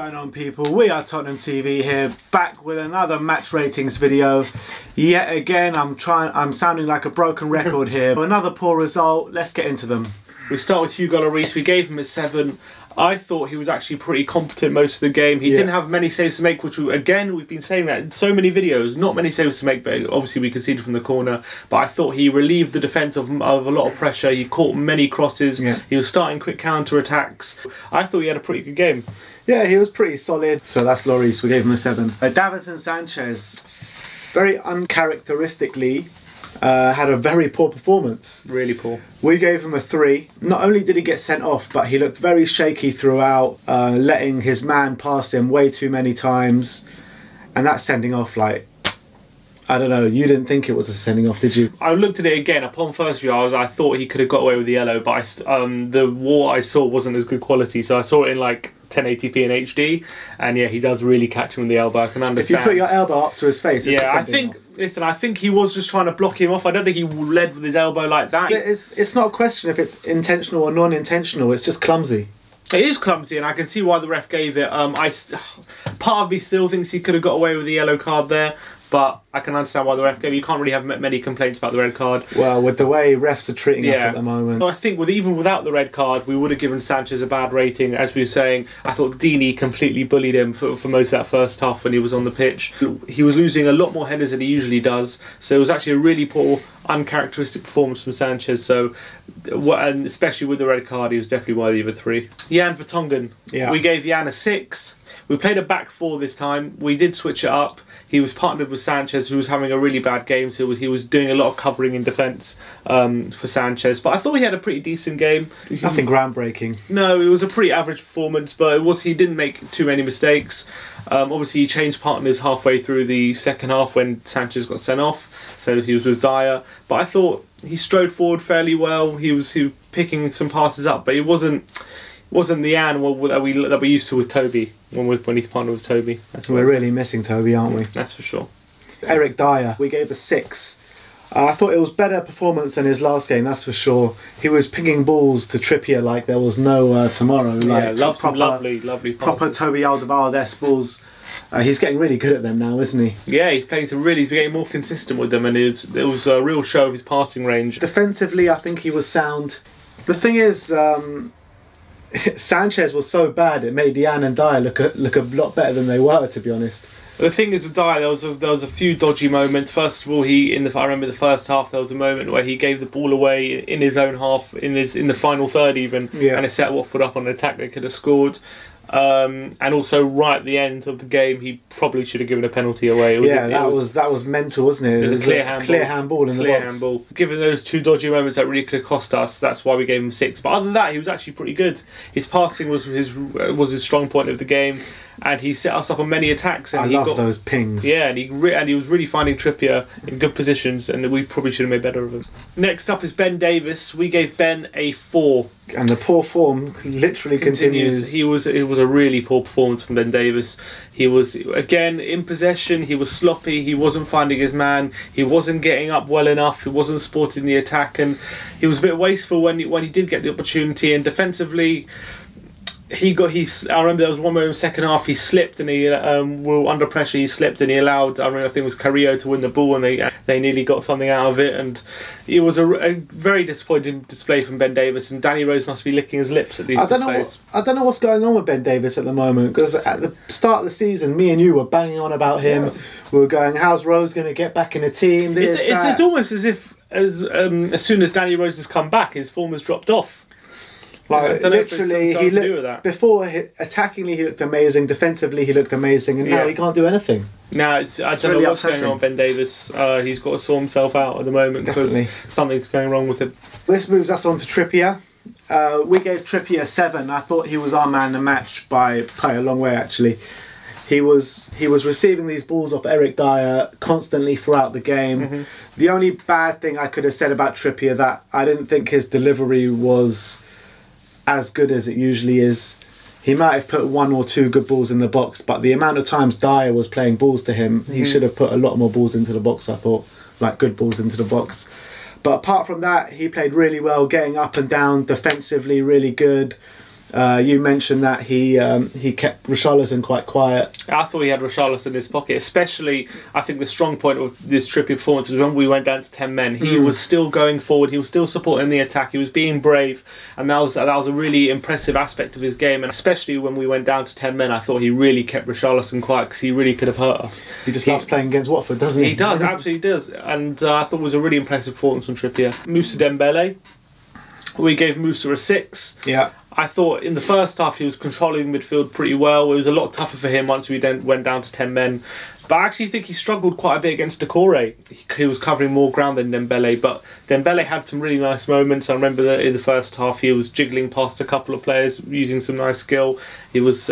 going on, people? We are Tottenham TV here, back with another match ratings video. Yet again, I'm sounding like a broken record here. Another poor result. Let's get into them. We start with Hugo Lloris. We gave him a 7. I thought he was actually pretty competent most of the game. He didn't have many saves to make, which, again, we've been saying that in so many videos. Not many saves to make, but obviously we conceded from the corner. But I thought he relieved the defence of a lot of pressure. He caught many crosses. He was starting quick counter-attacks. I thought he had a pretty good game. Yeah, he was pretty solid. So that's Lloris. We gave him a 7. Davies and Sanchez, very uncharacteristically, had a very poor performance. Really poor. We gave him a 3. Not only did he get sent off, but he looked very shaky throughout, letting his man pass him way too many times. And that sending off, like, I don't know, you didn't think it was a sending off, did you? I looked at it again. Upon first view, I thought he could have got away with the yellow, but what I saw wasn't as good quality, so I saw it in like 1080p and HD, and yeah, he does really catch him in the elbow. I can understand. If you put your elbow up to his face, it's I think he was just trying to block him off. I don't think he led with his elbow like that. It's not a question if it's intentional or non-intentional. It's just clumsy. It is clumsy, and I can see why the ref gave it. Part of me still thinks he could have got away with the yellow card there, but I can understand why the ref gave it. You can't really have many complaints about the red card. Well, with the way refs are treating us at the moment. I think even without the red card, we would have given Sanchez a bad rating. As we were saying, I thought Dele completely bullied him for most of that first half when he was on the pitch. He was losing a lot more headers than he usually does, so it was actually a really poor, uncharacteristic performance from Sanchez. So, and especially with the red card, he was definitely worthy of a 3. Jan Vertonghen. We gave Jan a 6. We played a back 4 this time. We did switch it up. He was partnered with Sanchez, who was having a really bad game, so he was doing a lot of covering in defence for Sanchez. But I thought he had a pretty decent game. Nothing groundbreaking. No, it was a pretty average performance, but he didn't make too many mistakes. Obviously, he changed partners halfway through the second half when Sanchez got sent off, so he was with Dier. But I thought he strode forward fairly well. He was picking some passes up, but it wasn't the Jan that we're used to with Toby when he's partnered with Toby. We're really missing Toby, aren't we? That's for sure. Eric Dier, we gave a 6. I thought it was better performance than his last game, that's for sure. He was pinging balls to Trippier like there was no tomorrow. Like, lovely proper Toby Alderweireld balls. He's getting really good at them now, isn't he? Yeah, he's getting more consistent with them, and it was a real show of his passing range. Defensively, I think he was sound. The thing is, Sanchez was so bad it made Jan and Dier look a lot better than they were, to be honest. The thing is with Dier, there was a few dodgy moments. First of all, I remember the first half there was a moment where he gave the ball away in his own half in the final third even, and it set Watford up on an attack they could have scored. And also right at the end of the game, he probably should have given a penalty away. That was mental, wasn't it? It was a clear handball in the box. Given those 2 dodgy moments that really could have cost us, that's why we gave him 6. But other than that, he was actually pretty good. His passing was his strong point of the game, and he set us up on many attacks. And I love those pings. Yeah, and he was really finding Trippier in good positions, and we probably should have made better of him. Next up is Ben Davies. We gave Ben a 4. And the poor form literally continues. It was a really poor performance from Ben Davies. He was, again, in possession. He was sloppy. He wasn't finding his man. He wasn't getting up well enough. He wasn't supporting the attack, and he was a bit wasteful when he did get the opportunity. And defensively, I remember there was one moment in the second half he slipped, and he under pressure he slipped, and he allowed, I think it was Carrillo to win the ball, and they nearly got something out of it. And it was a very disappointing display from Ben Davies, and Danny Rose must be licking his lips at these displays. I don't know what's going on with Ben Davies at the moment, because at the start of the season me and you were banging on about him. We were going, how's Rose going to get back in the team? It's almost as if as soon as Danny Rose has come back, his form has dropped off. Like, literally, he looked, before attackingly he looked amazing, defensively he looked amazing, and now he can't do anything. Now I don't know what's going on with Ben Davies. He's got to sort himself out at the moment because something's going wrong with him. This moves us on to Trippier. We gave Trippier a 7. I thought he was our man of the match by a long way, actually. He was receiving these balls off Eric Dier constantly throughout the game. The only bad thing I could have said about Trippier, that I didn't think his delivery was as good as it usually is. He might have put 1 or 2 good balls in the box, but the amount of times Dier was playing balls to him, he should have put a lot more balls into the box, I thought. Like, good balls into the box. But apart from that, he played really well, getting up and down defensively, really good. You mentioned that he kept Richarlison quite quiet. I thought he had Richarlison in his pocket, especially. I think the strong point of this Trippier performance was when we went down to 10 men. He was still going forward. He was still supporting the attack. He was being brave, and that was a really impressive aspect of his game. And especially when we went down to 10 men, I thought he really kept Richarlison quiet because he really could have hurt us. He just loves playing against Watford, doesn't he? He does, absolutely does. And I thought it was a really impressive performance from Trippier. Moussa Dembele. We gave Moussa a 6. Yeah. I thought in the first half he was controlling midfield pretty well. It was a lot tougher for him once we then went down to 10 men. But I actually think he struggled quite a bit against Decore. He was covering more ground than Dembele, but Dembele had some really nice moments. I remember that in the first half he was jiggling past a couple of players using some nice skill. He was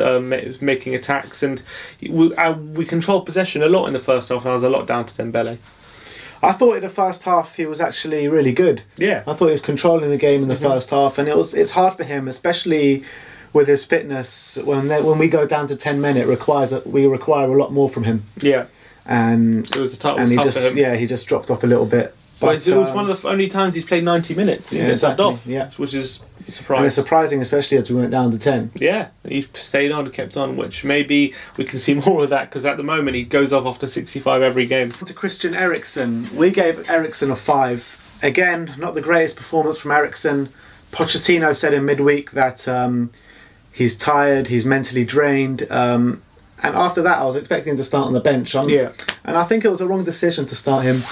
making attacks, and we controlled possession a lot in the first half, and I was a lot down to Dembele. I thought in the first half he was actually really good. Yeah. I thought he was controlling the game in the first half, and it's hard for him, especially with his fitness. When we go down to 10 men, we require a lot more from him. Yeah. And it was tough for him. He just dropped off a little bit. But it was one of the only times he's played 90 minutes. He gets subbed off, which is surprising. And it's surprising, especially as we went down to 10. Yeah, he stayed on and kept on, which maybe we can see more of that, because at the moment he goes off after 65 every game. To Christian Eriksen, we gave Eriksen a 5. Again, not the greatest performance from Eriksen. Pochettino said in midweek that he's tired, he's mentally drained. And after that, I was expecting him to start on the bench. And I think it was a wrong decision to start him.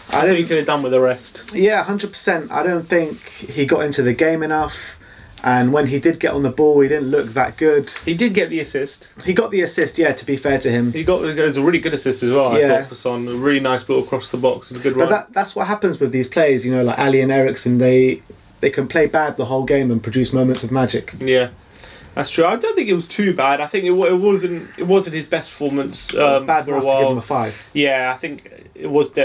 I think he could have done with the rest. Yeah, 100%. I don't think he got into the game enough. And when he did get on the ball, he didn't look that good. He did get the assist. He got the assist, yeah, to be fair to him. It was a really good assist as well, I thought, for Son. A really nice ball across the box and a good run. But that's what happens with these players, you know, like Ali and Eriksen. They can play bad the whole game and produce moments of magic. Yeah. That's true. I don't think it was too bad. I think it wasn't his best performance bad for a enough while. to give him a 5. Yeah, I think it was.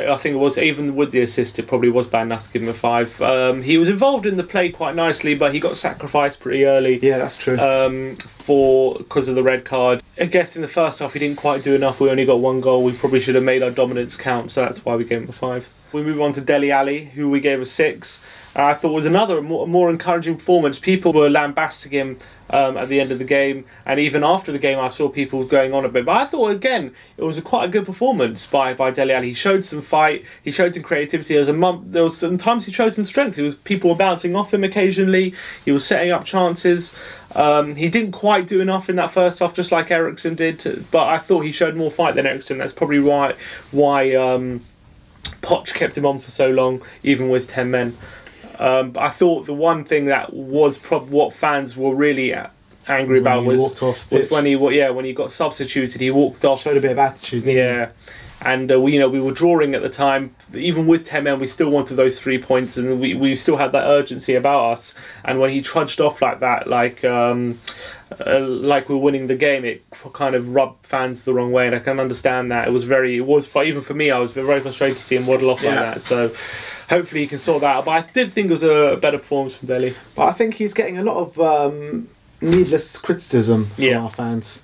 Even with the assist, it probably was bad enough to give him a 5. He was involved in the play quite nicely, but he got sacrificed pretty early. Yeah, that's true. Because of the red card. I guess in the first half he didn't quite do enough. We only got 1 goal. We probably should have made our dominance count, so that's why we gave him a 5. We move on to Dele Alli, who we gave a 6. I thought was another more encouraging performance. People were lambasting him at the end of the game, and even after the game I saw people going on a bit. But I thought, again, it was quite a good performance by Dele Alli. He showed some fight, he showed some creativity. There was some times he showed some strength. People were bouncing off him occasionally. He was setting up chances. He didn't quite do enough in that first half, just like Eriksen did. But I thought he showed more fight than Eriksen. That's probably why Poch kept him on for so long, even with 10 men. But I thought the one thing that was what fans were really angry about was when he got substituted. He walked off. Showed a bit of attitude. Yeah, and we were drawing at the time. Even with 10 men, we still wanted those 3 points, and we still had that urgency about us. And when he trudged off like that, like we're winning the game, it kind of rubbed fans the wrong way, and I can understand that. Even for me, I was very frustrated to see him waddle off like that. So hopefully he can sort that out. But I did think it was a better performance from Dele. But I think he's getting a lot of needless criticism from our fans.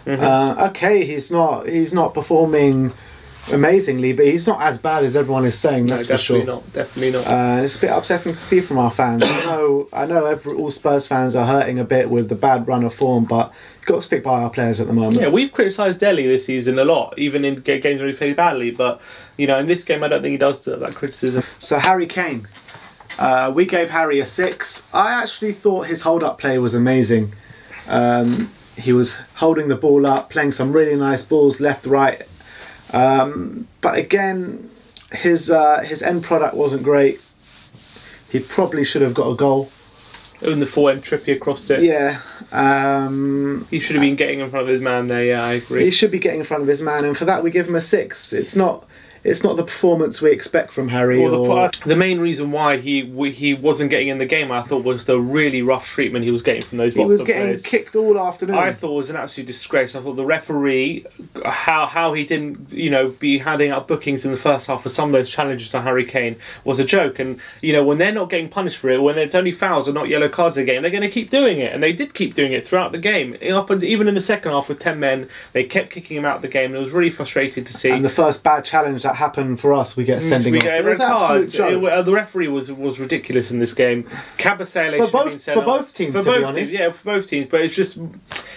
Okay, he's not performing amazingly, but he's not as bad as everyone is saying. That's for sure. Definitely not. It's a bit upsetting to see from our fans. I know all Spurs fans are hurting a bit with the bad run of form, but you've got to stick by our players at the moment. Yeah, we've criticised Dele this season a lot, even in games where he played badly. But in this game, I don't think he does that criticism. So Harry Kane, we gave Harry a 6. I actually thought his hold-up play was amazing. He was holding the ball up, playing some really nice balls left, right. But again, his end product wasn't great. He probably should have got a goal. In the forehand, Trippier crossed it. Yeah. He should have been getting in front of his man there, yeah, I agree. He should be getting in front of his man, and for that we give him a 6. It's not the performance we expect from Harry. The main reason why he wasn't getting in the game, I thought, was the really rough treatment he was getting from those. He was getting kicked all afternoon. I thought it was an absolute disgrace. I thought the referee, how he didn't be handing out bookings in the first half for some of those challenges to Harry Kane was a joke. And when they're not getting punished for it, when it's only fouls and not yellow cards a game, they're going to keep doing it, and they did keep doing it throughout the game. Even in the second half with 10 men, they kept kicking him out of the game, and it was really frustrating to see. And the first bad challenge that happen for us, we get a sending off. We get a red card. The referee was ridiculous in this game. Cabasele should have been sent off. For both teams, to be honest. Yeah, for both teams. But it's just,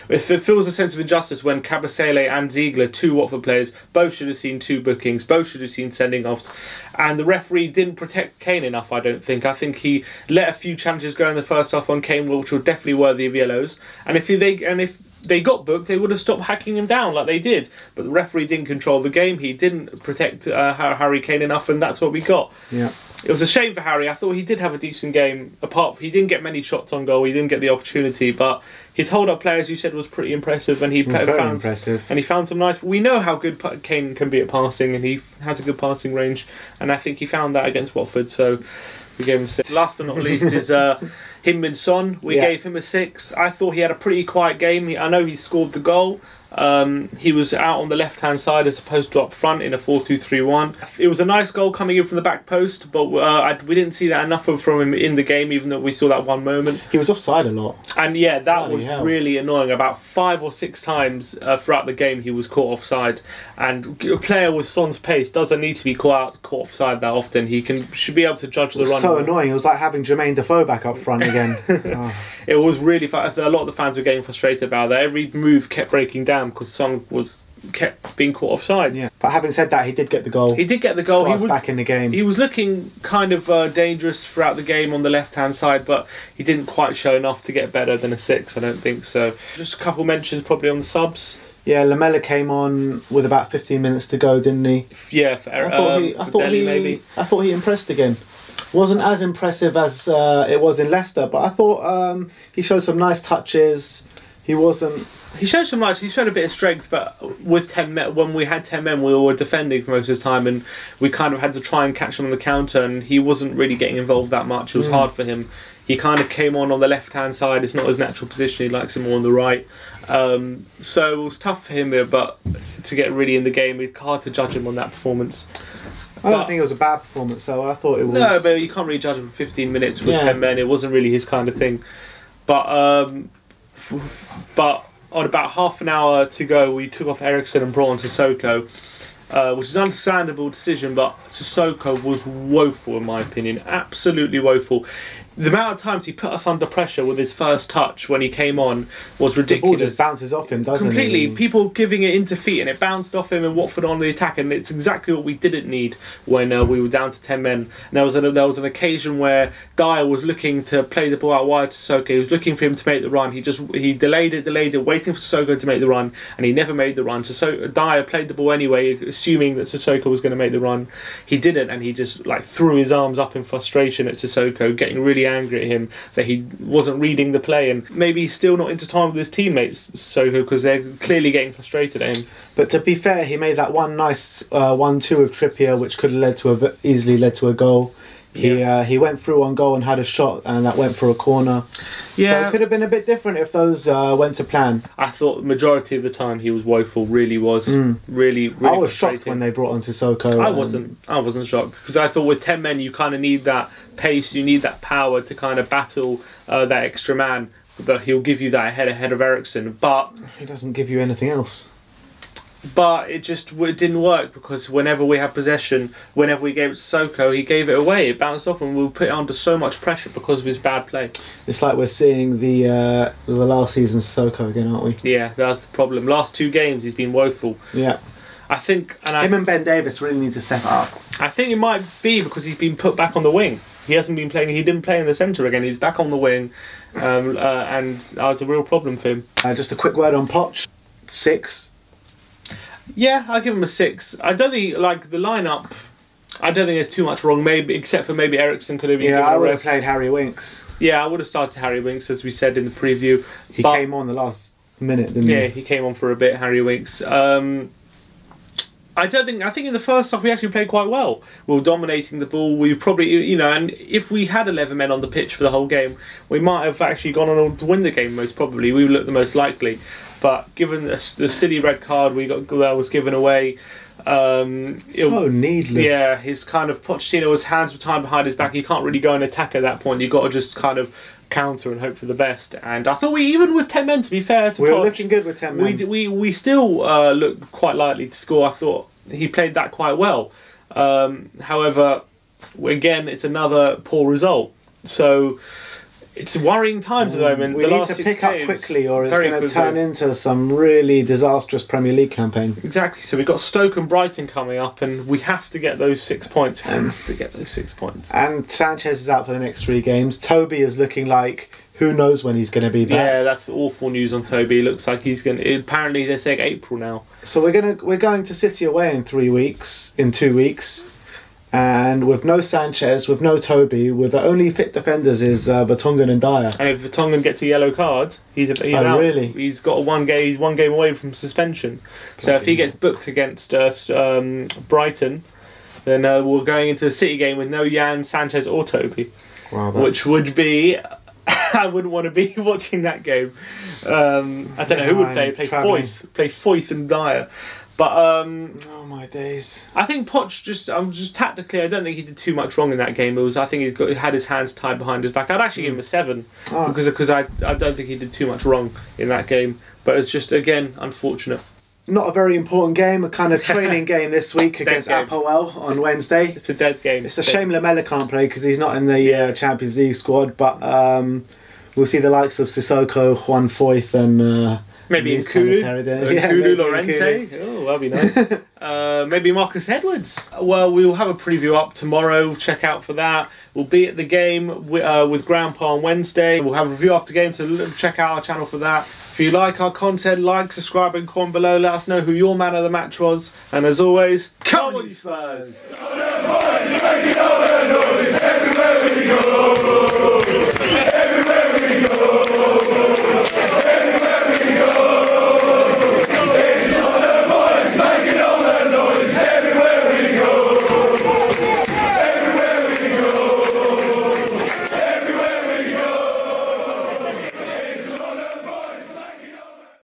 it feels a sense of injustice when Cabasele and Ziegler, 2 Watford players, both should have seen 2 bookings, both should have seen sending offs, and the referee didn't protect Kane enough. I don't think. I think he let a few challenges go in the first half on Kane, which were definitely worthy of yellows. And if they got booked, they would have stopped hacking him down like they did. But the referee didn't control the game. He didn't protect Harry Kane enough, and that's what we got. Yeah. It was a shame for Harry. I thought he did have a decent game. He didn't get many shots on goal. He didn't get the opportunity, but his hold-up play, as you said, was pretty impressive, and he found some nice. We know how good Kane can be at passing, and he has a good passing range, and I think he found that against Watford. So we gave him 6. Last but not least is Heung-min Son. We gave him a 6. I thought he had a pretty quiet game. I know he scored the goal. He was out on the left-hand side as opposed to up front in a 4-2-3-1. It was a nice goal coming in from the back post, but we didn't see that enough from him in the game, even though we saw that one moment. He was offside a lot. And yeah, that was really annoying. About 5 or 6 times throughout the game he was caught offside. And a player with Son's pace doesn't need to be caught offside that often. He should be able to judge the run. So annoying. It was like having Jermaine Defoe back up front again. Oh. It was really a lot of the fans were getting frustrated about that. Every move kept breaking down because Son kept being caught offside. Yeah, but having said that, he did get the goal. He did get the goal. He was back in the game. He was looking kind of dangerous throughout the game on the left-hand side, but he didn't quite show enough to get better than a 6. I don't think so. Just a couple mentions probably on the subs. Yeah, Lamela came on with about 15 minutes to go, didn't he? Yeah, for Dele maybe. I thought he impressed again. Wasn't as impressive as it was in Leicester, but I thought he showed some nice touches. He showed a bit of strength, but with 10 men, when we had 10 men, we were defending for most of the time, and we kind of had to try and catch him on the counter, and he wasn't really getting involved that much. It was hard for him. He kind of came on the left-hand side. It's not his natural position. He likes it more on the right. So it was tough for him, but to get really in the game, it's hard to judge him on that performance. I don't think it was a bad performance, so I thought it was... No, but you can't really judge him for 15 minutes with 10 men. It wasn't really his kind of thing. But on about half an hour to go, we took off Eriksen and brought on Sissoko, which is an understandable decision, but Sissoko was woeful in my opinion. Absolutely woeful. The amount of times he put us under pressure with his first touch when he came on was ridiculous. The ball just bounces off him, doesn't it? Completely. People giving it into feet, and it bounced off him and Watford on the attack, and it's exactly what we didn't need when we were down to 10 men. And there was an occasion where Dier was looking to play the ball out wide to Sissoko. He was looking for him to make the run. He delayed it, waiting for Sissoko to make the run, and he never made the run. So Dier played the ball anyway, assuming that Sissoko was going to make the run. He didn't, and he just threw his arms up in frustration at Sissoko, getting really angry at him that he wasn't reading the play, and maybe he's still not intertwined with his teammates, Sissoko, because they're clearly getting frustrated at him. But to be fair, he made that one nice 1-2 with Trippier, which could have easily led to a goal. He went through on goal and had a shot, and that went for a corner. Yeah, so it could have been a bit different if those went to plan. I thought the majority of the time he was woeful. Really was. Really I was shocked when they brought on Sissoko. I wasn't shocked, because I thought with 10 men you kind of need that pace, you need that power to kind of battle that extra man. But he'll give you that ahead of Eriksen, but he doesn't give you anything else. But it didn't work, because whenever we had possession, whenever we gave it to Sissoko, he gave it away. It bounced off, and we were put under so much pressure because of his bad play. It's like we're seeing the last season's Sissoko again, aren't we? Yeah, that's the problem. Last 2 games he's been woeful. Yeah. I think... Him and Ben Davies really need to step up. I think it might be because he's been put back on the wing. He hasn't been playing... He didn't play in the centre again. He's back on the wing. And that was a real problem for him. Just a quick word on Poch. 6. Yeah, I'll give him a 6. I don't think, the lineup, I don't think there's too much wrong, maybe except for maybe Eriksen could have been given a rest. I would have played Harry Winks. Yeah, I would have started Harry Winks, as we said in the preview. He came on the last minute, didn't he? Yeah, he came on for a bit, Harry Winks. I think in the first half we actually played quite well. We were dominating the ball. We probably, and if we had 11 men on the pitch for the whole game, we might have actually gone on to win the game. Most probably, we would look the most likely. But given the silly red card that was given away, so needless. Yeah, his kind of Pochettino's hands were tied behind his back. He can't really go and attack at that point. You've got to just kind of counter and hope for the best. And I thought even with 10 men, to be fair to we were Poch, looking good with 10 men. We still looked quite likely to score. I thought he played that quite well. However, again, it's another poor result. So it's worrying times at the moment. We need to pick up quickly, or it's going to turn into some really disastrous Premier League campaign. Exactly. So we've got Stoke and Brighton coming up, and we have to get those 6 points. We have to get those 6 points. And Sanchez is out for the next 3 games. Toby is looking like who knows when he's going to be back. Yeah, that's awful news on Toby. It looks like he's going to... Apparently they're saying April now. So we're going to City away in 2 weeks. And with no Sanchez, with no Toby, with the only fit defenders is Vertonghen and Dier. And if Vertonghen gets a yellow card, he's out. Really? He's got he's one game away from suspension. So if he gets booked against Brighton, then we're going into the City game with no Jan, Sanchez or Toby. Wow, which would be... I wouldn't want to be watching that game. I don't know who would play Foyth and Dier. But oh my days! I think Poch just tactically, I don't think he did too much wrong in that game. I think he had his hands tied behind his back. I'd actually give him a 7 because I don't think he did too much wrong in that game. But it's just, again, unfortunate. Not a very important game, a kind of training game this week against Apoel on Wednesday. It's a dead game. It's a shame Lamela can't play because he's not in the Champions League squad. But we'll see the likes of Sissoko, Juan Foyth, and. Maybe Nkulu, Lorente. Oh, that'd be nice. Maybe Marcus Edwards. Well, we'll have a preview up tomorrow. Check out for that. We'll be at the game with Grandpa on Wednesday. We'll have a review after game, so check out our channel for that. If you like our content, like, subscribe and comment below. Let us know who your man of the match was. And as always, come on, Spurs!